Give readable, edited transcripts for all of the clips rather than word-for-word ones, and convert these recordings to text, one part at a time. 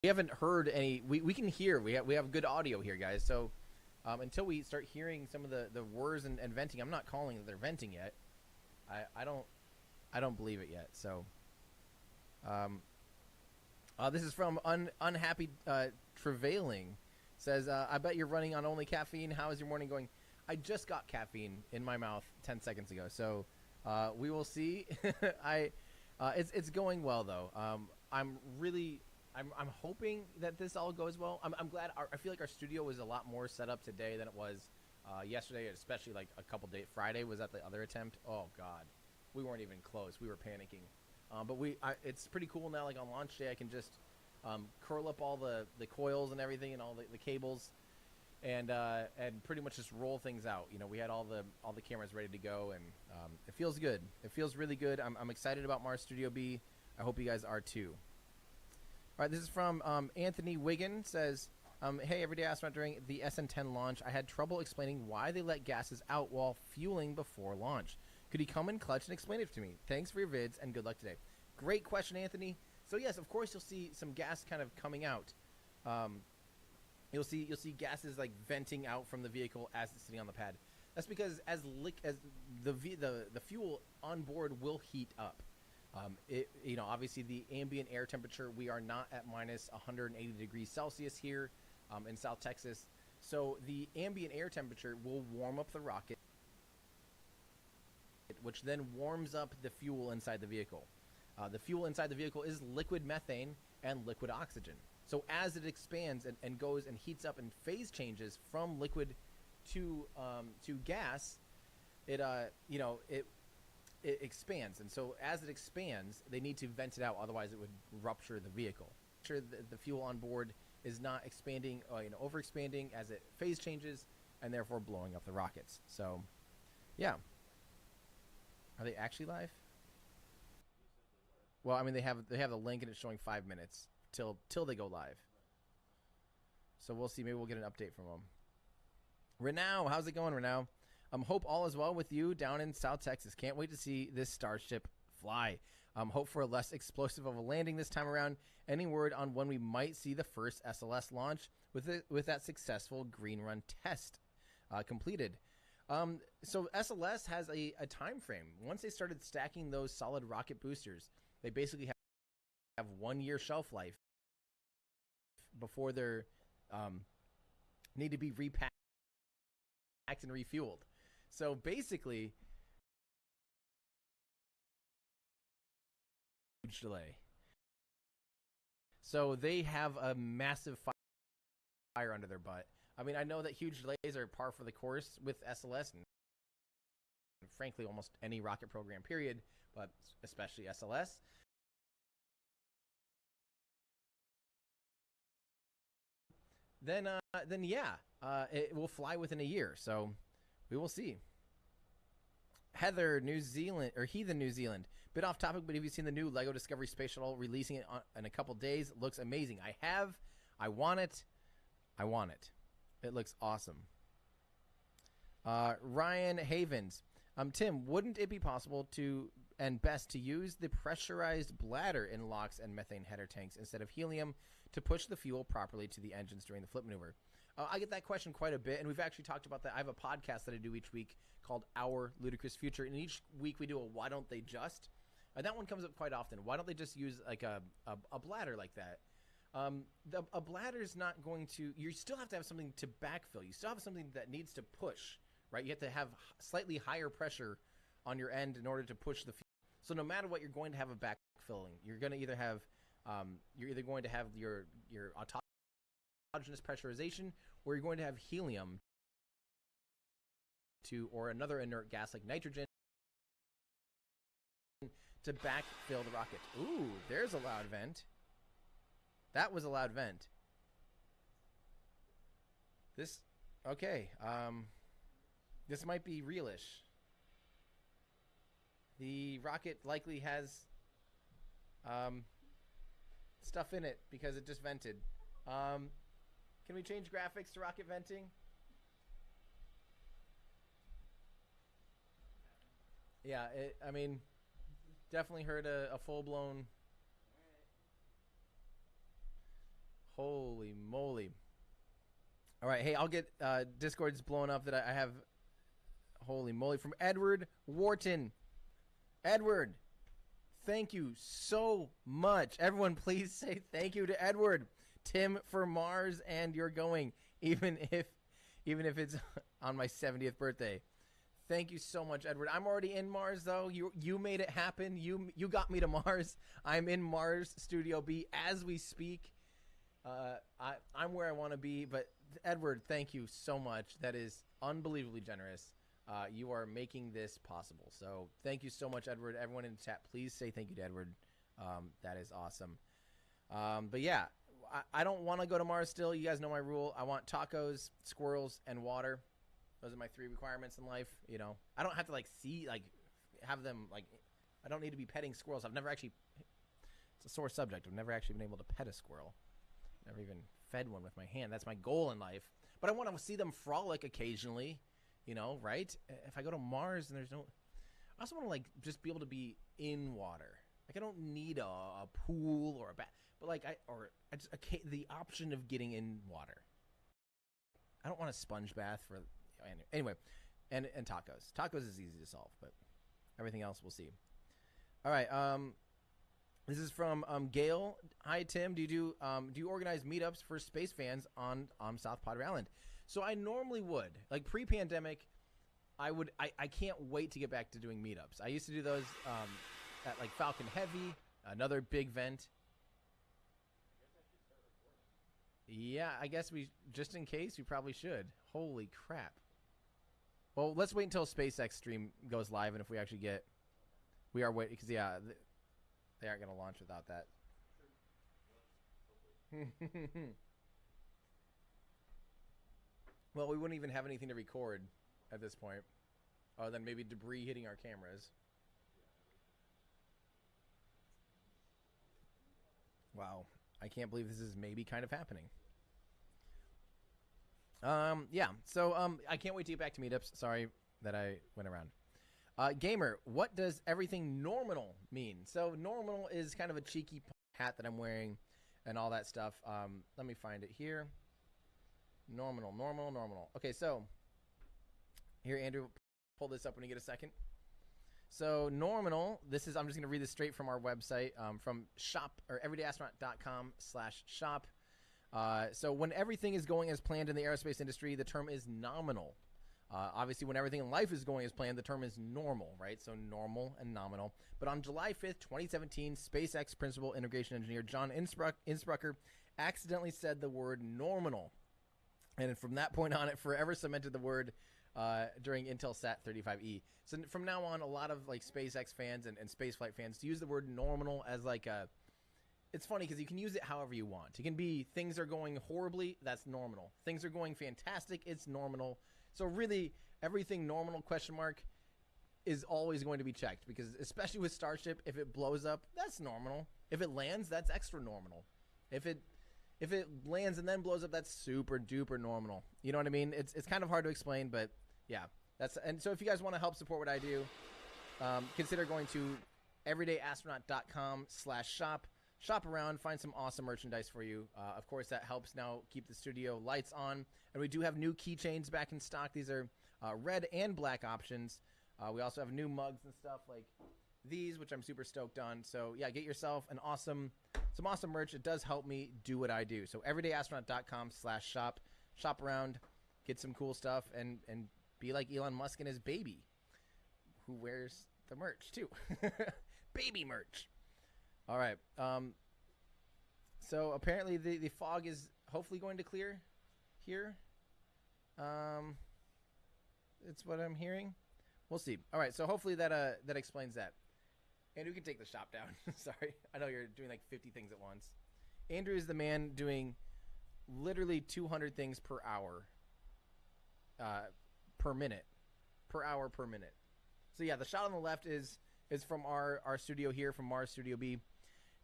haven't heard any. We can hear. We have good audio here, guys. So until we start hearing some of the whirs and venting, I'm not calling that they're venting yet. I don't believe it yet. So this is from unhappy travailing. Says I bet you're running on only caffeine. How is your morning going? I just got caffeine in my mouth 10 seconds ago. So we will see. It's going well though. I'm hoping that this all goes well. I'm glad. I feel like our studio was a lot more set up today than it was yesterday, especially like a couple days. Friday was at the other attempt. Oh God, we weren't even close. We were panicking. But it's pretty cool now. Like on launch day, I can just curl up all the coils and everything and all the cables, and pretty much just roll things out. You know, we had all the cameras ready to go, and it feels good. It feels really good. I'm excited about Mars Studio B. I hope you guys are too. All right, this is from Anthony Wiggin. Says, hey, everyday astronaut, during the Sn11 launch, I had trouble explaining why they let gases out while fueling before launch. Could he come in clutch and explain it to me? Thanks for your vids and good luck today. Great question, Anthony. So yes, of course you'll see some gas kind of coming out. You'll see gases like venting out from the vehicle as it's sitting on the pad. That's because as the fuel on board will heat up. Obviously the ambient air temperature, we are not at minus 180 degrees Celsius here in South Texas. So the ambient air temperature will warm up the rocket, which then warms up the fuel inside the vehicle. The fuel inside the vehicle is liquid methane and liquid oxygen. So as it expands and goes and heats up and phase changes from liquid to gas, it expands. And so as it expands, they need to vent it out, otherwise it would rupture the vehicle. Sure, the fuel on board is not expanding, overexpanding as it phase changes, and therefore blowing up the rockets. So, yeah. Are they actually live? Well, I mean, they have the link and it's showing 5 minutes till they go live. So we'll see. Maybe we'll get an update from them. Renow, how's it going, Renow? Hope all is well with you down in South Texas. Can't wait to see this Starship fly. Hope for a less explosive of a landing this time around. Any word on when we might see the first SLS launch with that successful green run test completed? So SLS has a time frame. Once they started stacking those solid rocket boosters, they basically have 1 year shelf life before they're need to be repacked and refueled. So basically, huge delay. So they have a massive fire under their butt. I mean, I know that huge delays are par for the course with SLS and frankly almost any rocket program period, but especially SLS. Then yeah, it will fly within a year. So we will see. Heather, New Zealand, or Heathen, New Zealand. Bit off topic, but have you seen the new LEGO Discovery Space Shuttle releasing it in a couple days? Looks amazing. I have. I want it. I want it. It looks awesome. Ryan Havens. Tim, wouldn't it be possible to and best to use the pressurized bladder in LOX and methane header tanks instead of helium to push the fuel properly to the engines during the flip maneuver? I get that question quite a bit, and we've actually talked about that. I have a podcast that I do each week called Our Ludicrous Future, and each week we do a Why Don't They Just? And that one comes up quite often. Why don't they just use like a bladder like that? A bladder is not going to, you still have to have something to backfill. You still have something that needs to push, right? You have to have slightly higher pressure on your end in order to push the fuel. So no matter what, you're going to have a backfilling. You're going to either have, your autogenous pressurization, or you're going to have helium or another inert gas like nitrogen to backfill the rocket. Ooh, there's a loud vent. That was a loud vent. Okay. This might be realish. The rocket likely has stuff in it because it just vented. Can we change graphics to rocket venting? Yeah, I mean, definitely heard a full-blown... Holy moly. All right, hey, I'll get Discord's blowing up that I have. Holy moly, from Edward Wharton. Edward, thank you so much. Everyone, please say thank you to Edward. Tim for Mars, and you're going, even if it's on my 70th birthday. Thank you so much, Edward. I'm already in Mars, though. You made it happen. You got me to Mars. I'm in Mars Studio B as we speak. I'm where I want to be, but Edward, thank you so much. That is unbelievably generous. You are making this possible. So thank you so much, Edward. Everyone in the chat, please say thank you to Edward. That is awesome. But yeah, I don't want to go to Mars still. You guys know my rule. I want tacos, squirrels, and water. Those are my 3 requirements in life. You know, I don't have to have them I don't need to be petting squirrels. I've never actually, it's a sore subject. I've never actually been able to pet a squirrel. Never even fed one with my hand. That's my goal in life. But I want to see them frolic occasionally, you know, right? If I go to Mars and there's no, I also want to just be able to be in water. I don't need a pool or a bath, but the option of getting in water. I don't want a sponge bath for, anyway, and tacos. Tacos is easy to solve, but everything else we'll see. All right, this is from Gail. Hi, Tim. Do you organize meetups for space fans on South Padre Island? So I normally would. Like pre-pandemic, I can't wait to get back to doing meetups. I used to do those at Falcon Heavy, another big vent. Yeah, I guess just in case, we probably should. Holy crap. Well, let's wait until SpaceX stream goes live, and if we actually we are waiting, because yeah, they aren't going to launch without that. Well, we wouldn't even have anything to record at this point, other than maybe debris hitting our cameras. Wow, I can't believe this is maybe kind of happening. Yeah, so I can't wait to get back to meetups. Sorry that I went around. Gamer, what does everything normal mean? So normal is kind of a cheeky hat that I'm wearing and all that stuff. Let me find it here. Normal. Okay, so here, Andrew, pull this up when you get a second. So normal, I'm just going to read this straight from our website, from shop or everydayastronaut.com/shop. So when everything is going as planned in the aerospace industry, the term is nominal. Obviously, when everything in life is going as planned, the term is normal, right? So normal and nominal. But on July 5th, 2017, SpaceX principal integration engineer John Insprucker accidentally said the word nominal. And from that point on, it forever cemented the word during Intelsat 35E. So from now on, a lot of SpaceX fans and spaceflight fans use the word nominal as it's funny because you can use it however you want. It can be things are going horribly, that's nominal. Things are going fantastic, it's nominal. So really, everything nominal ? Is always going to be checked, because especially with Starship, if it blows up, that's nominal. If it lands, that's extra nominal. If it lands and then blows up, that's super duper normal. You know what I mean? It's kind of hard to explain, but yeah. And so if you guys want to help support what I do, consider going to everydayastronaut.com/shop. Shop around, find some awesome merchandise for you. Of course, that helps now keep the studio lights on. And we do have new keychains back in stock. These are red and black options. We also have new mugs and stuff like these, which I'm super stoked on. So yeah, get yourself some awesome merch. It does help me do what I do. So everydayastronaut.com/shop. Shop around, get some cool stuff, and be like Elon Musk and his baby, who wears the merch too. Baby merch. All right. So apparently the fog is hopefully going to clear here. It's what I'm hearing. We'll see. All right. So hopefully that explains that. Andrew can take the shop down. Sorry. I know you're doing 50 things at once. Andrew is the man doing literally 200 things per hour, per minute. Per hour, per minute. So yeah, the shot on the left is from our studio here, from Mars Studio B.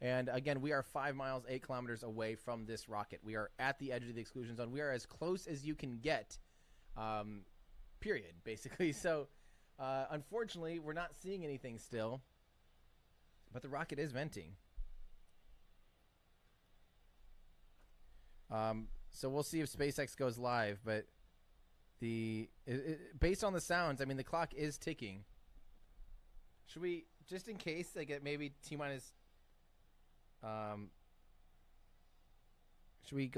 And again, we are 5 miles, 8 kilometers away from this rocket. We are at the edge of the exclusion zone. We are as close as you can get, period, basically. So unfortunately, we're not seeing anything still. But the rocket is venting. So we'll see if SpaceX goes live, but based on the sounds, I mean, the clock is ticking. Should we, just in case, like at maybe T-minus, should we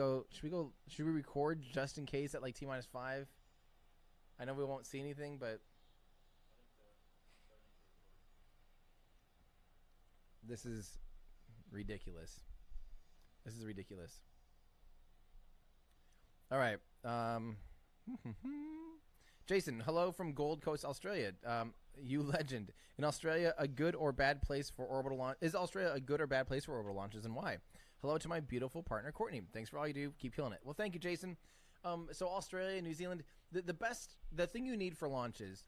record just in case at like T-minus 5? I know we won't see anything, but this is ridiculous. This is ridiculous. All right. Jason, hello from Gold Coast, Australia. You legend. In Australia, a good or bad place for orbital launch? Is Australia a good or bad place for orbital launches, and why? Hello to my beautiful partner, Courtney. Thanks for all you do. Keep killing it. Well, thank you, Jason. So Australia, New Zealand, the thing you need for launches,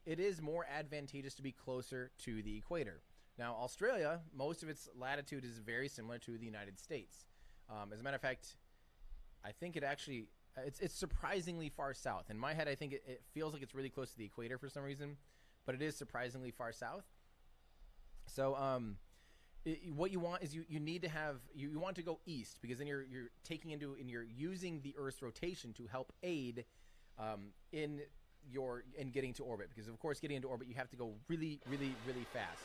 it is more advantageous to be closer to the equator. Now, Australia, most of its latitude is very similar to the United States. As a matter of fact, I think it actually, it's surprisingly far south. In my head, I think it feels like it's really close to the equator for some reason, but it is surprisingly far south. So, what you want is you need to have, you want to go east, because then you're taking into, and you're using the Earth's rotation to help aid in getting to orbit, because of course getting into orbit you have to go really fast.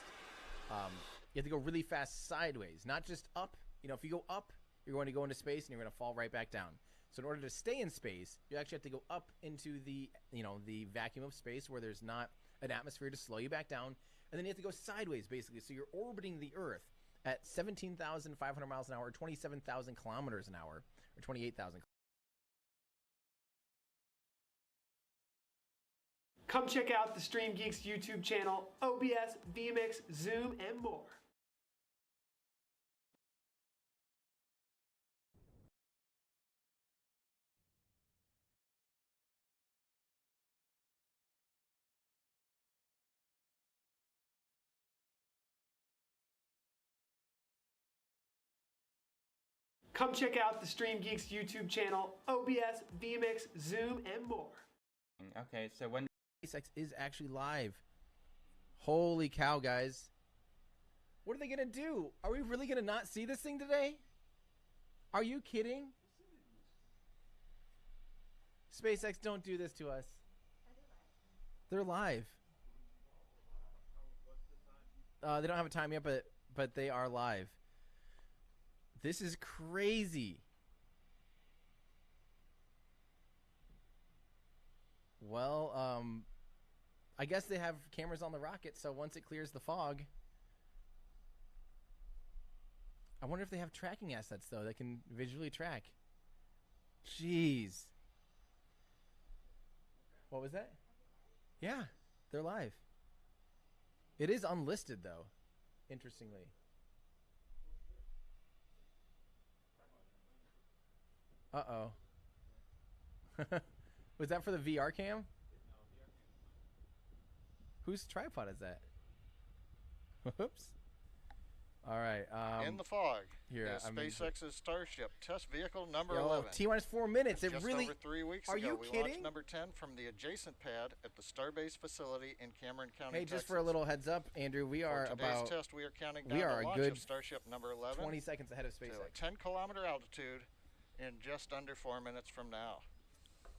You have to go really fast sideways, not just up. You know, if you go up, you're going to go into space and you're going to fall right back down. So in order to stay in space, you actually have to go up into the, the vacuum of space where there's not an atmosphere to slow you back down. And then you have to go sideways, basically. So you're orbiting the Earth at 17,500 miles an hour, 27,000 kilometers an hour, or 28,000. Come check out the Stream Geeks YouTube channel, OBS, vMix, Zoom, and more. Come check out the Stream Geeks YouTube channel, OBS, vMix, Zoom, and more. Okay, so when SpaceX is actually live. Holy cow, guys. What are they going to do? Are we really going to not see this thing today? Are you kidding? SpaceX, don't do this to us. They're live. They don't have a time yet, but they are live. This is crazy. Well, I guess they have cameras on the rocket, so once it clears the fog, I wonder if they have tracking assets, though, that can visually track. Jeez. What was that? Yeah, they're live. It is unlisted, though, interestingly. Uh-oh. Was that for the VR cam? Whose tripod is that? Whoops. All right. In the fog. Here, is SpaceX's Starship test vehicle number 11. T-minus 4 minutes. It Just really. over 3 weeks Are ago, you we kidding? launched number 10 from the adjacent pad at the Starbase facility in Cameron County, Hey, just Texas. for a little heads up, Andrew, we are For today's about test, we are counting down we are the a launch good of Starship number 11 20 seconds ahead of to SpaceX. a 10-kilometer altitude in just under 4 minutes from now.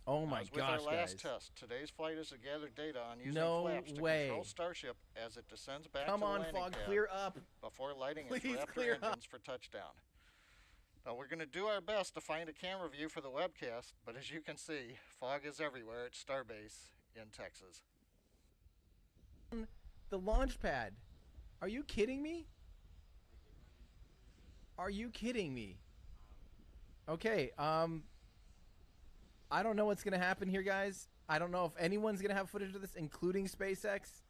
Oh my As with gosh, our last guys! test, today's flight is to gather data on using No flaps to way. control Starship as it descends back Come to the on, landing fog, pad clear up. before lighting its Please Raptor clear up. engines for touchdown. Now, we're going to do our best to find a camera view for the webcast, but as you can see, fog is everywhere at Starbase in Texas. The launch pad. Are you kidding me? Are you kidding me? Okay, I don't know what's going to happen here, guys. I don't know if anyone's going to have footage of this, including SpaceX.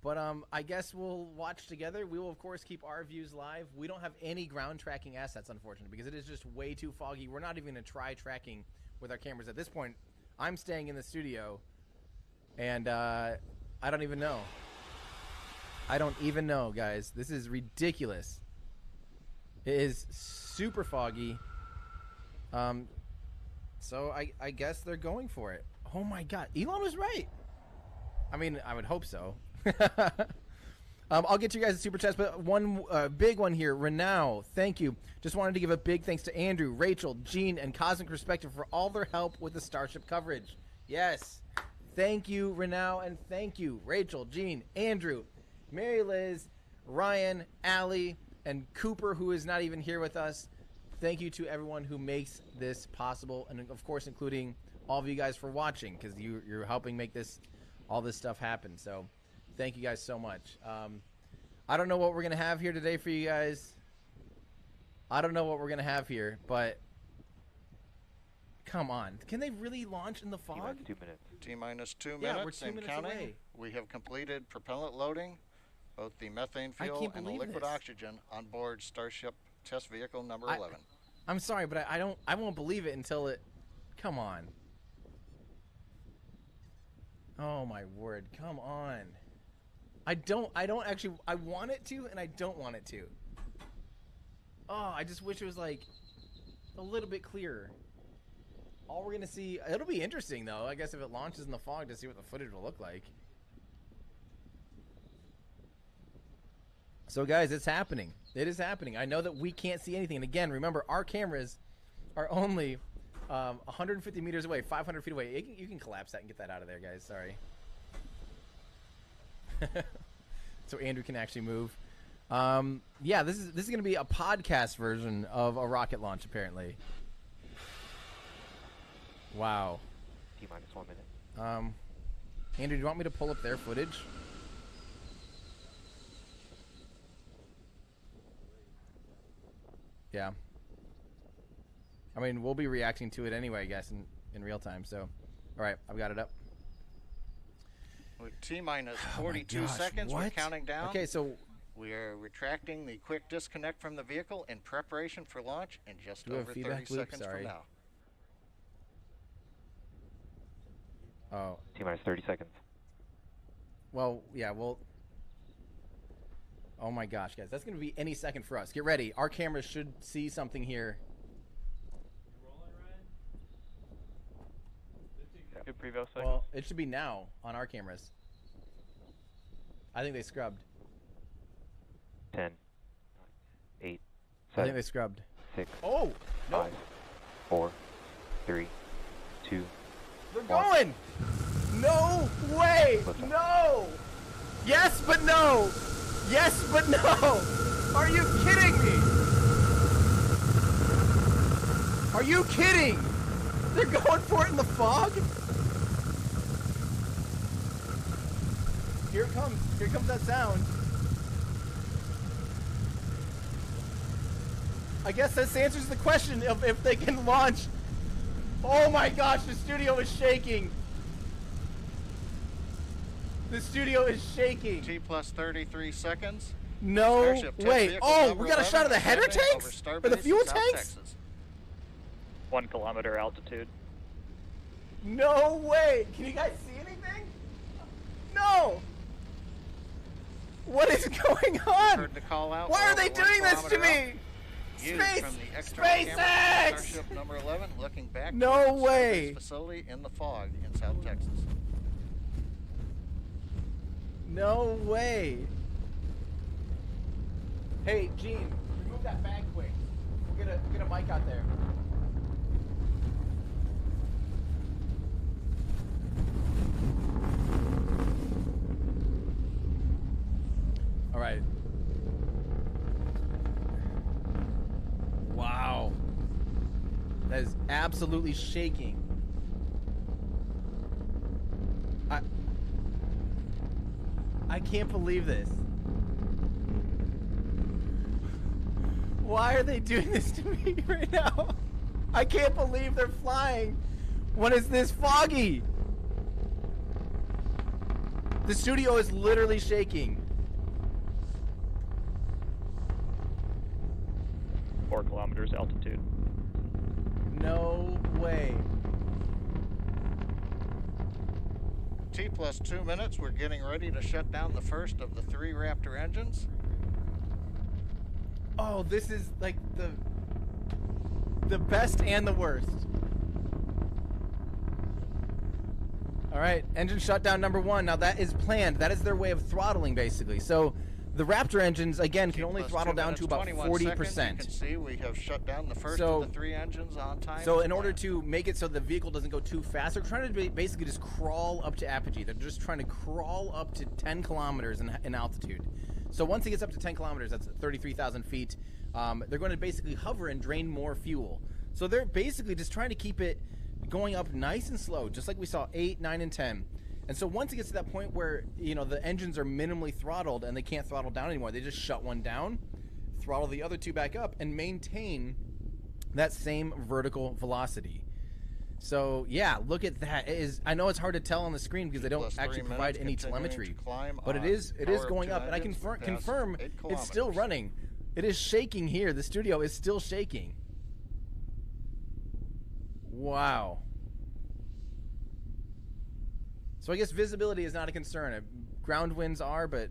But I guess we'll watch together. We will, of course, keep our views live. We don't have any ground tracking assets, unfortunately, because it is just way too foggy. We're not even going to try tracking with our cameras. At this point, I'm staying in the studio, and I don't even know. I don't even know, guys. This is ridiculous. It is super foggy. So I guess they're going for it. Oh my God, Elon was right. I mean, I would hope so. I'll get to you guys' super chats, but one big one here. Renow, thank you. Just wanted to give a big thanks to Andrew, Rachel, Gene, and Cosmic Perspective for all their help with the Starship coverage. Yes. Thank you, Renow, and thank you, Rachel, Gene, Andrew, Mary Liz, Ryan, Allie, and Cooper, who is not even here with us. Thank you to everyone who makes this possible, and of course, including all of you guys for watching, because you're helping make all this stuff happen. So thank you guys so much. I don't know what we're going to have here today for you guys. I don't know what we're going to have here, but come on. Can they really launch in the fog? T-minus 2 minutes. Yeah, we're 2 minutes counting. away. We have completed propellant loading, both the methane fuel and the liquid oxygen on board Starship Test Vehicle number 11. I'm sorry, but I won't believe it until it... Come on. Oh, my word. Come on. I don't actually... I want it to, and I don't want it to. Oh, I just wish it was, like, a little bit clearer. All we're going to see... It'll be interesting, though, I guess, if it launches in the fog to see what the footage will look like. So, guys, it's happening. It is happening. I know that we can't see anything. And, again, remember, our cameras are only 150 meters away, 500 feet away. You can collapse that and get that out of there, guys. Sorry. So Andrew can actually move. Yeah, this is going to be a podcast version of a rocket launch, apparently. Wow. T-minus 1 minute. Andrew, do you want me to pull up their footage? Yeah. I mean, we'll be reacting to it anyway, I guess, in real time. So, all right, I've got it up. With T-minus 42 seconds, we're counting down. Okay, so we are retracting the quick disconnect from the vehicle in preparation for launch in just over 30 seconds from now. Oh. T-minus 30 seconds. Well, yeah, well... Oh my gosh, guys. That's going to be any second for us. Get ready. Our cameras should see something here. Good prevo seconds. Well, it should be now on our cameras. I think they scrubbed. 10, 8, I 7, think they scrubbed. 6, Oh! No. 5, 4, 3, 2, They're 1. going! No way! No! Yes, but no! Yes, but no! Are you kidding me? Are you kidding? They're going for it in the fog? Here it comes. Here comes that sound. I guess this answers the question of if they can launch. Oh my gosh, the studio is shaking. The studio is shaking. T plus 33 seconds. No way. Oh, we got a shot of the header tanks? Or the fuel tanks? 1 kilometer altitude. No way. Can you guys see anything? No. What is going on? Heard the call out. Why are they doing this to me? Space! From the SpaceX! Starship number 11 looking back No towards the way. facility in the fog in South Texas. No way. Hey, Gene, remove that bag quick. We'll get a mic out there. All right. Wow. That is absolutely shaking. I can't believe this. Why are they doing this to me right now? I can't believe they're flying when it's this foggy. The studio is literally shaking. 4 kilometers altitude. No way. T plus 2 minutes, we're getting ready to shut down the first of the 3 Raptor engines. Oh, this is like the best and the worst. All right, engine shutdown number 1. Now that is planned. That is their way of throttling, basically. So The Raptor engines, again, can only Plus throttle 2 down minutes, to about 21 40%. seconds. You can see we have shut down the first So- of the 3 engines on time. So as in order planned. to make it so the vehicle doesn't go too fast, they're trying to basically just crawl up to apogee. They're just trying to crawl up to 10 kilometers in altitude. So once it gets up to 10 kilometers, that's 33,000 feet, they're going to basically hover and drain more fuel. So they're basically just trying to keep it going up nice and slow, just like we saw 8, 9, and 10. And so once it gets to that point where, you know, the engines are minimally throttled and they can't throttle down anymore, they just shut one down, throttle the other two back up, and maintain that same vertical velocity. So yeah, look at that. It is, I know it's hard to tell on the screen because they don't Plus 3 actually provide minutes, any continuing telemetry, to climb but it on is power of going 2 up, and I engines confirm past confirm 8 it's still kilometers. running. It is shaking here. The studio is still shaking. Wow. So I guess visibility is not a concern. Ground winds are, but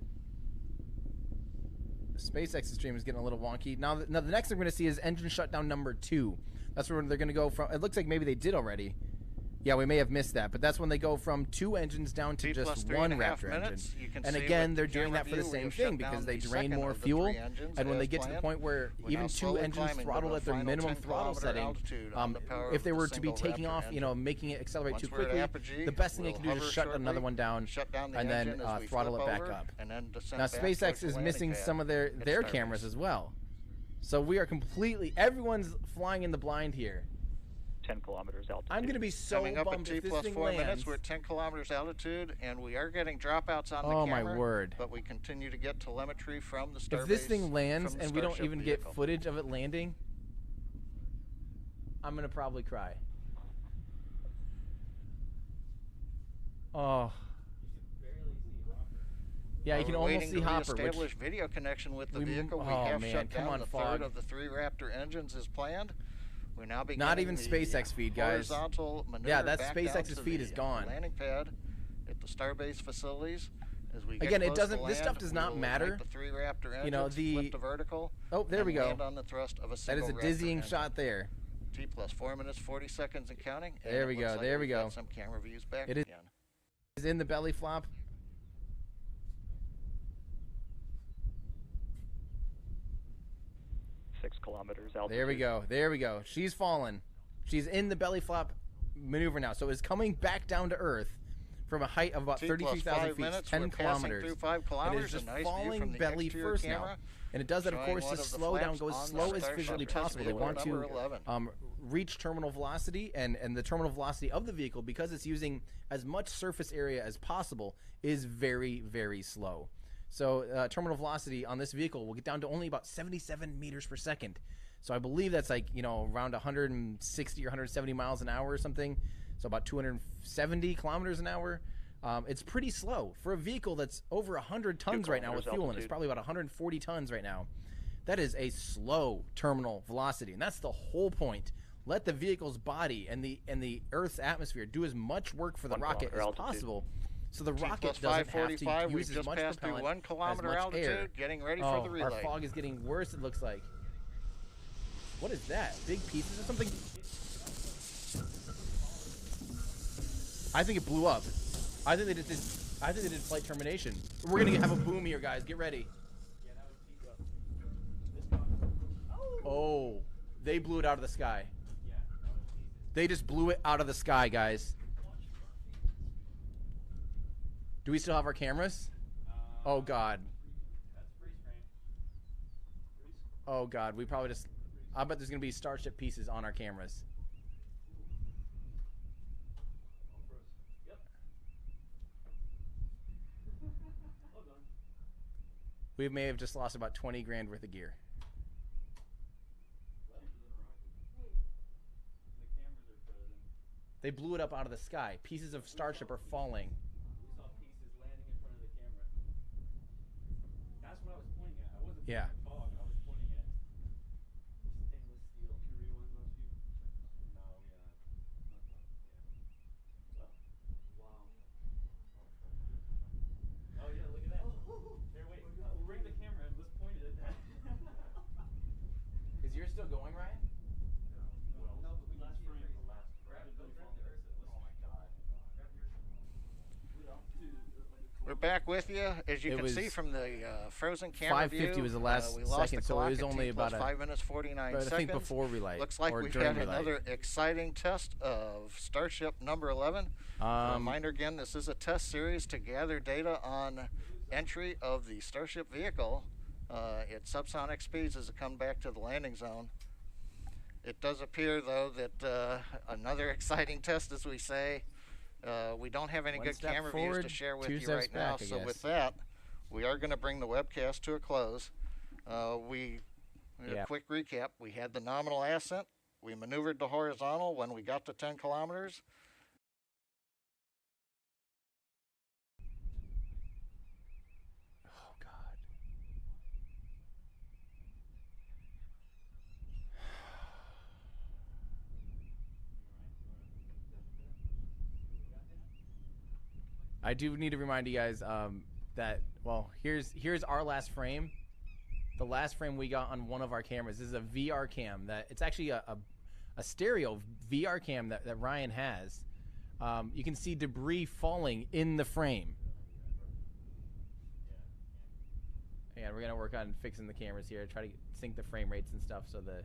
SpaceX stream is getting a little wonky. Now the next thing we're going to see is engine shutdown number 2. That's where they're going to go from. It looks like maybe they did already. Yeah, we may have missed that, but that's when they go from 2 engines down to T plus just 3 one and a half Raptor minutes. engine. You can And see again, with they're the doing that for the camera view, we same have thing shut because down they the drain second more of the fuel. 3 engines And when as they get to the planned. point where We're even now 2 slowly engines climbing to throttled the at their final minimum 10 throttle kilometer setting, altitude on the power if of they the were to be single taking Raptor off, you know, engine. making it accelerate Once too we're at quickly, apogee, the best thing they we'll can do is hover shut shortly, another one down shut down the and then engine as we throttle flip it back over, up. and then descend Now back SpaceX towards the is landing missing pad some of their at cameras Starbase. as well. So we are everyone's flying in the blind here. 10 kilometers altitude. I'm going to be so Coming up at bummed T if this plus thing 4 lands. minutes, we're at 10 kilometers altitude, and we are getting dropouts on the Oh, my camera. word. But we continue to get telemetry from the Starbase. If this thing lands from the and we don't Starship even vehicle. get footage of it landing, I'm going to probably cry. Oh. Yeah, you can We're almost waiting see to Hopper, which reestablish video connection with the vehicle. We oh, have man, shut come down on, the Fog. third of the 3 Raptor engines as planned. We're now beginning Not even the SpaceX feed, guys. horizontal maneuver Yeah, that's back down SpaceX's to feed the is gone. landing pad at the Starbase facilities. As we get Again, it close to doesn't- this land, stuff does not we'll matter. ignite the 3 Raptor engines, You know, flip to vertical, Oh, there and we go. land on the thrust of a That single is a Raptor dizzying engine. shot there. T plus 4 minutes, 40 seconds and counting. And There it we looks go, like there we we've got go. some camera views back It is- again. Is in the belly flop. 6 kilometers altitude. There we go. There we go. She's fallen. She's in the belly flop maneuver now. So it's coming back down to Earth from a height of about T plus 33,000 5 feet, minutes, 10 we're passing kilometers. through 5 And it kilometers. is just a nice view falling from the belly exterior first camera. now. And it does that, of showing course, one to of the slow down, flaps go as on the slow as Starship physically test possible. They vehicle want number to 11. reach terminal velocity, and the terminal velocity of the vehicle, because it's using as much surface area as possible, is very, very slow. So terminal velocity on this vehicle will get down to only about 77 meters per second. So I believe that's like, you know, around 160 or 170 miles an hour or something. So about 270 kilometers an hour. It's pretty slow for a vehicle that's over 100 tons right now with fuel, and it's probably about 140 tons right now. That is a slow terminal velocity, and that's the whole point. Let the vehicle's body and the Earth's atmosphere do as much work for the 1 rocket kilometer as altitude. possible, so the T rocket plus doesn't have to 545, we've use as just much passed through propellant, 1 as kilometer much altitude, air. getting ready Oh, for the relay. our fog is getting worse, it looks like. What is that? Big pieces or something? I think it blew up. I think they just did. I think they did flight termination. We're gonna have a boom here, guys. Get ready. Oh, they blew it out of the sky. They just blew it out of the sky, guys. Do we still have our cameras? Oh God. Oh God, we probably just. I bet there's gonna be Starship pieces on our cameras. We may have just lost about 20 grand worth of gear. They blew it up out of the sky. Pieces of Starship are falling. We saw pieces landing in front of the camera. That's what I was pointing at. I wasn't Yeah. pointing at fog. I was pointing at stainless steel. Can you rewind those few? No, yeah. Well, wow. Oh yeah, look at that. Here, wait. Bring the camera and let's point it at that. Is yours still going, Ryan? No, but we last frame. Oh my god. We're back with you. As you It can see was from the frozen camera view, 5:50 was the last we lost second, the so clock it was at only T about plus 5 minutes 49 but seconds. I think before relight. Looks like or we've during had relight. another exciting test of Starship number 11. Reminder again, this is a test series to gather data on entry of the Starship vehicle at subsonic speeds as it comes back to the landing zone. It does appear, though, that another exciting test, as we say. We don't have any One good step camera forward, views to share with 2 you steps right now. back, I So guess. with that, we are going to bring the webcast to a close. A quick recap. We had the nominal ascent. We maneuvered the horizontal when we got to 10 kilometers. Oh God. I do need to remind you guys that, well, here's our last frame. The last frame we got on one of our cameras. This is a VR cam that it's actually a stereo VR cam that Ryan has. You can see debris falling in the frame. And we're gonna work on fixing the cameras here, try to sync the frame rates and stuff so the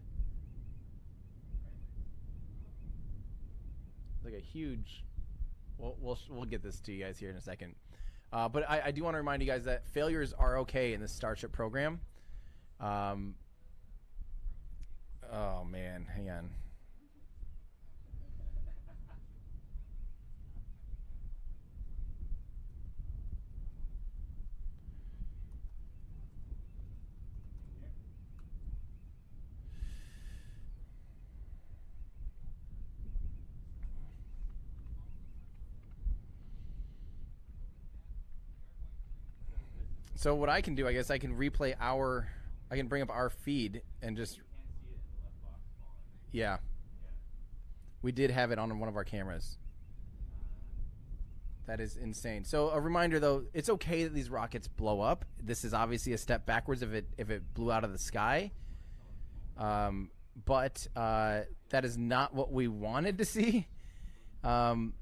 like a huge. We'll get this to you guys here in a second. But I do want to remind you guys that failures are okay in the Starship program. Oh man, hang on. So what I can do, I guess I can replay I can bring up our feed and just, yeah. We did have it on one of our cameras. That is insane. So a reminder though, it's okay that these rockets blow up. This is obviously a step backwards if it blew out of the sky. But that is not what we wanted to see. Hang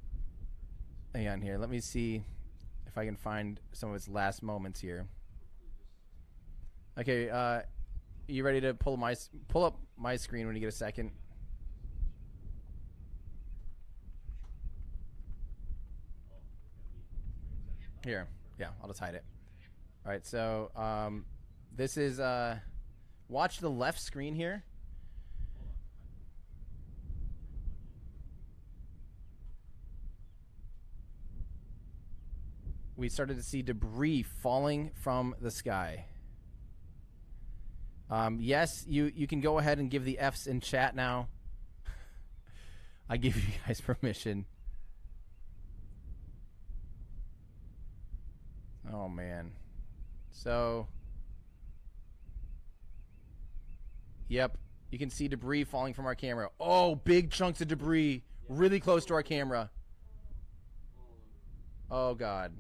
on here. Let me see if I can find some of its last moments here. Okay, you ready to pull up my screen when you get a second? Here, yeah, I'll just hide it. All right, so this is watch the left screen here. We started to see debris falling from the sky. Yes, you can go ahead and give the Fs in chat now. I give you guys permission. Oh, man. So, yep, you can see debris falling from our camera. Oh, big chunks of debris really close to our camera. Oh, God.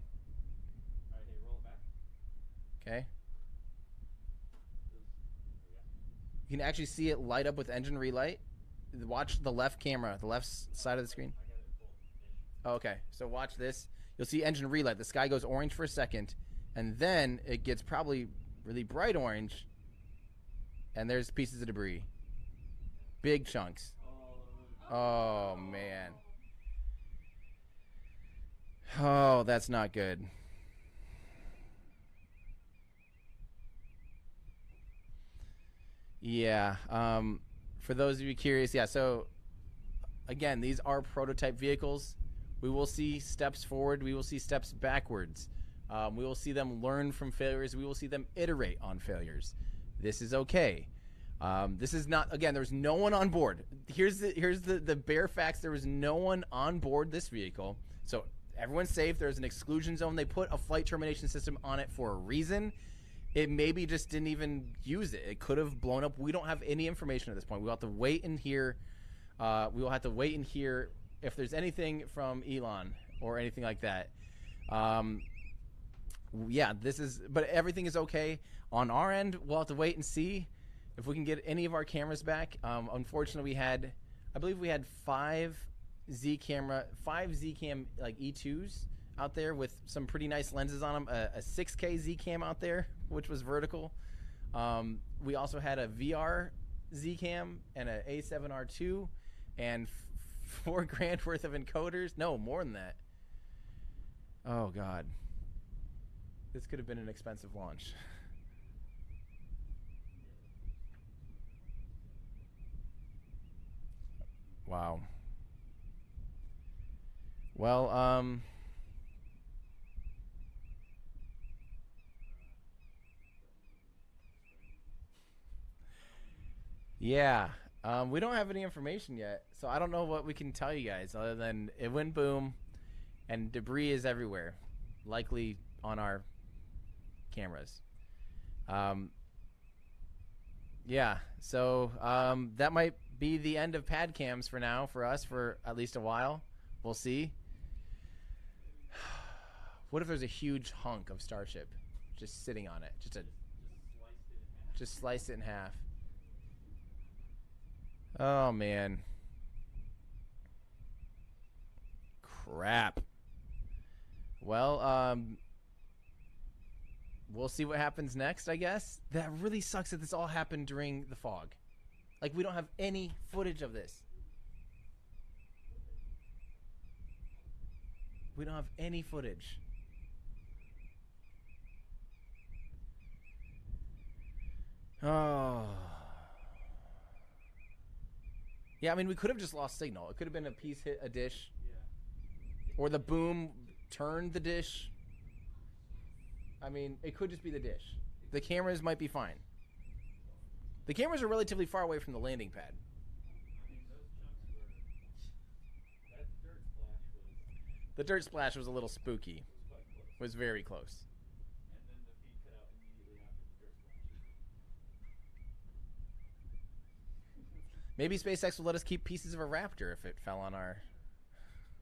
Okay. You can actually see it light up with engine relight. Watch the left camera, the left side of the screen. Oh, okay, so watch this. You'll see engine relight. The sky goes orange for a second, and then it gets probably really bright orange, and there's pieces of debris. Big chunks. Oh, man. Oh, that's not good. Yeah. For those of you curious, yeah, so again, these are prototype vehicles. We will see steps forward. We will see steps backwards. We will see them learn from failures. We will see them iterate on failures. This is okay. This is not, again, there's no one on board. Here's the bare facts. There was no one on board this vehicle. So everyone's safe. There's an exclusion zone. They put a flight termination system on it for a reason. It maybe just didn't even use it. It could have blown up. We don't have any information at this point. We'll have to wait and hear. We will have to wait and hear if there's anything from Elon or anything like that. Yeah, but everything is okay. On our end, we'll have to wait and see if we can get any of our cameras back. Unfortunately, I believe we had five Zcam like E2s out there with some pretty nice lenses on them. A 6K Z cam out there, which was vertical. We also had a VR Z cam and a A7R2 and $4,000 worth of encoders. No, more than that. Oh God, this could have been an expensive launch. Wow. Well, yeah. We don't have any information yet, so I don't know what we can tell you guys other than it went boom, and debris is everywhere, likely on our cameras. Yeah, so that might be the end of pad cams for now for us for at least a while. We'll see. What if there's a huge hunk of Starship just sitting on it? Just slice it in half. Oh man. Crap. Well, we'll see what happens next, I guess. That really sucks that this all happened during the fog. Like, we don't have any footage of this. We don't have any footage. Oh. Yeah, I mean, we could have just lost signal. It could have been a piece hit a dish. Or the boom turned the dish. I mean, it could just be the dish. The cameras might be fine. The cameras are relatively far away from the landing pad. The dirt splash was a little spooky. It was very close. Maybe SpaceX will let us keep pieces of a Raptor if it fell on our...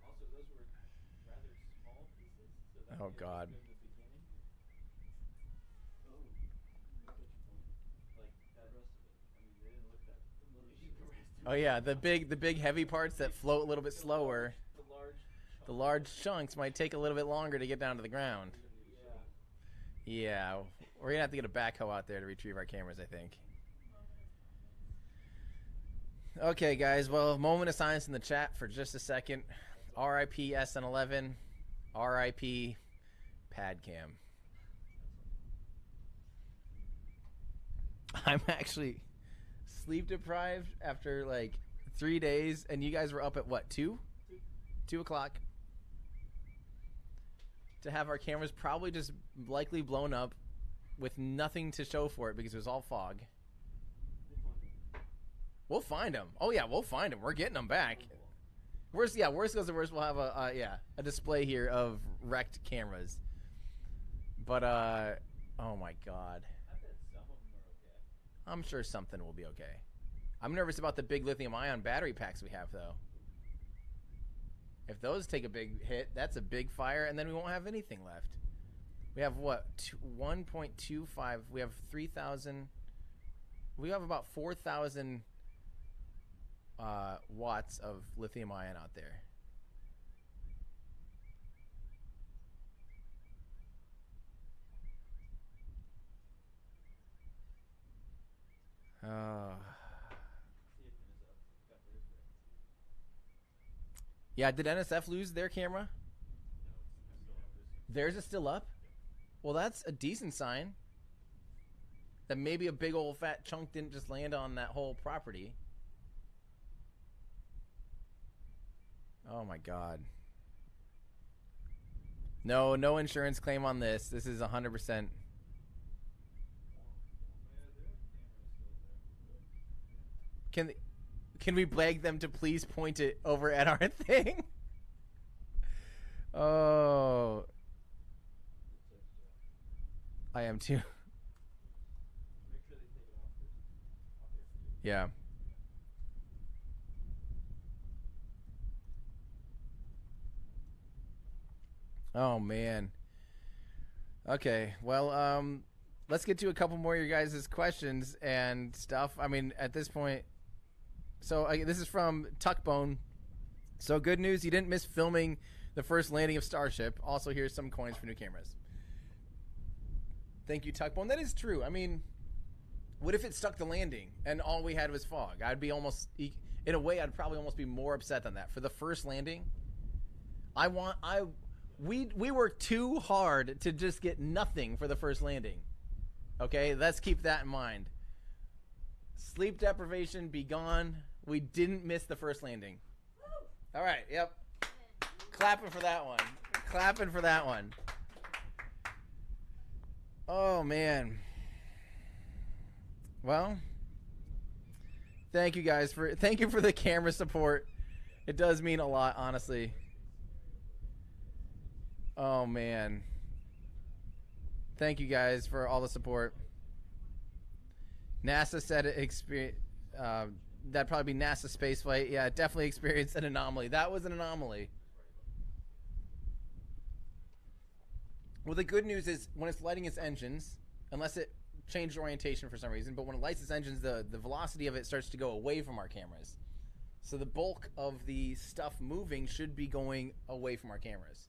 Also, those were rather small pieces, so that Oh, God. in the beginning. Oh, like that rest of it. I mean, they didn't look that delicious. Oh yeah, the big heavy parts that float a little bit slower. The large chunks might take a little bit longer to get down to the ground. Yeah, we're gonna have to get a backhoe out there to retrieve our cameras, I think. Okay, guys. Well, a moment of silence in the chat for just a second. R.I.P. Sn11. R.I.P. Padcam. I'm actually sleep deprived after like 3 days, and you guys were up at what, 2 o'clock to have our cameras probably just likely blown up with nothing to show for it because it was all fog. We'll find them. Oh yeah, we'll find them. We're getting them back. Worst goes to worst, we'll have a display here of wrecked cameras. But oh my God. I bet some of them are okay. I'm sure something will be okay. I'm nervous about the big lithium-ion battery packs we have, though. If those take a big hit, that's a big fire, and then we won't have anything left. We have what? 1.25. We have 3,000. We have about 4,000 watts of lithium-ion out there. Yeah, did NSF lose their camera? Theirs is still up? Well, that's a decent sign. That maybe a big old fat chunk didn't just land on that whole property. Oh my God. No insurance claim on this. This is 100%. Can we beg them to please point it over at our thing? Oh. I am too. Yeah. Oh man. Okay. Well, let's get to a couple more of your guys' questions and stuff. I mean, at this point, so this is from Tuckbone. So good news, you didn't miss filming the first landing of Starship. Also, here's some coins for new cameras. Thank you, Tuckbone. That is true. I mean, what if it stuck the landing and all we had was fog? I'd be almost, in a way, I'd probably almost be more upset than that. For the first landing, we worked too hard to just get nothing for the first landing. Okay, let's keep that in mind. Sleep deprivation be gone. We didn't miss the first landing. All right, yep. Clapping for that one. Clapping for that one. Oh, man. Well, thank you guys for the camera support. It does mean a lot, honestly. Oh, man. Thank you guys for all the support. NASA said that'd probably be NASA spaceflight. Yeah, it definitely experienced an anomaly. That was an anomaly. Well, the good news is when it's lighting its engines, unless it changed orientation for some reason, but when it lights its engines, the velocity of it starts to go away from our cameras. So the bulk of the stuff moving should be going away from our cameras.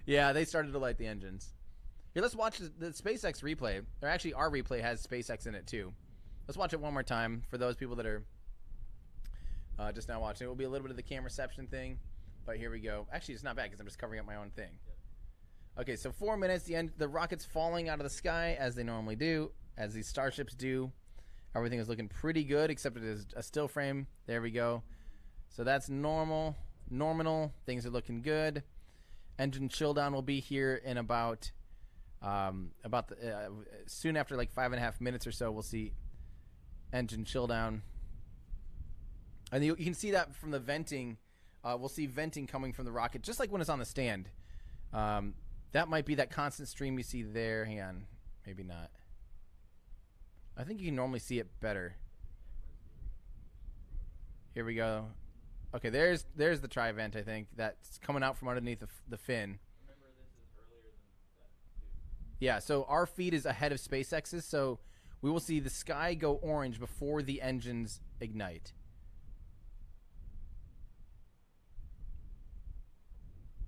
Yeah, they started to light the engines. Here, let's watch the SpaceX replay. Or actually, our replay has SpaceX in it too. Let's watch it one more time for those people that are just now watching. It will be a little bit of the camera reception thing, but here we go. Actually, it's not bad because I'm just covering up my own thing. Okay, so 4 minutes. The rocket's falling out of the sky as they normally do, as these starships do. Everything is looking pretty good, except it is a still frame. There we go. So that's normal. Nominal. Things are looking good. Engine chill down will be here in about soon after like 5.5 minutes or so. We'll see engine chill down. And you can see that from the venting. We'll see venting coming from the rocket, just like when it's on the stand. That might be that constant stream you see there. Hang on. Maybe not. I think you can normally see it better. Here we go. Okay, there's the tri-vent, I think. That's coming out from underneath the fin. Remember, this is earlier than that, too. Yeah, so our feed is ahead of SpaceX's, so we will see the sky go orange before the engines ignite.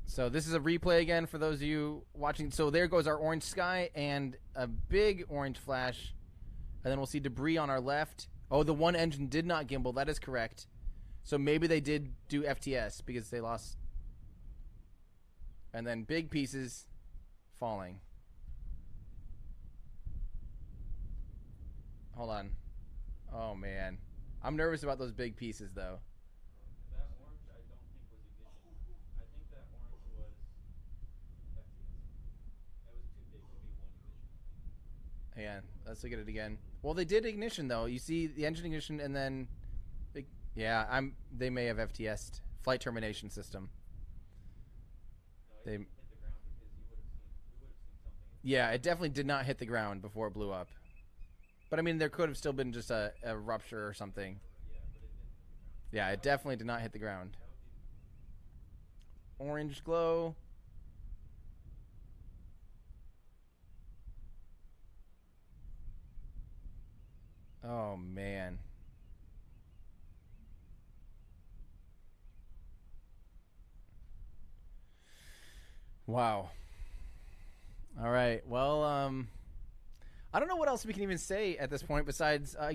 So this is a replay again for those of you watching. So there goes our orange sky and a big orange flash. And then we'll see debris on our left. Oh, the one engine did not gimbal. That is correct. So maybe they did do FTS because they lost. And then big pieces falling. Hold on. Oh, man. I'm nervous about those big pieces, though. That orange, I don't think was ignition. I think that orange was FTS. That was too big to be one ignition. Hang on. Let's look at it again. Well, they did ignition, though. You see the engine ignition and then... Yeah, they may have FTS'd. Flight termination system. No, it didn't hit the ground because we would have seen something. Yeah, it definitely did not hit the ground before it blew up. But I mean, there could have still been just a rupture or something. Yeah, but it didn't hit the ground. Yeah, it definitely did not hit the ground. Orange glow. Oh, man. Wow. All right. Well, I don't know what else we can even say at this point besides, again,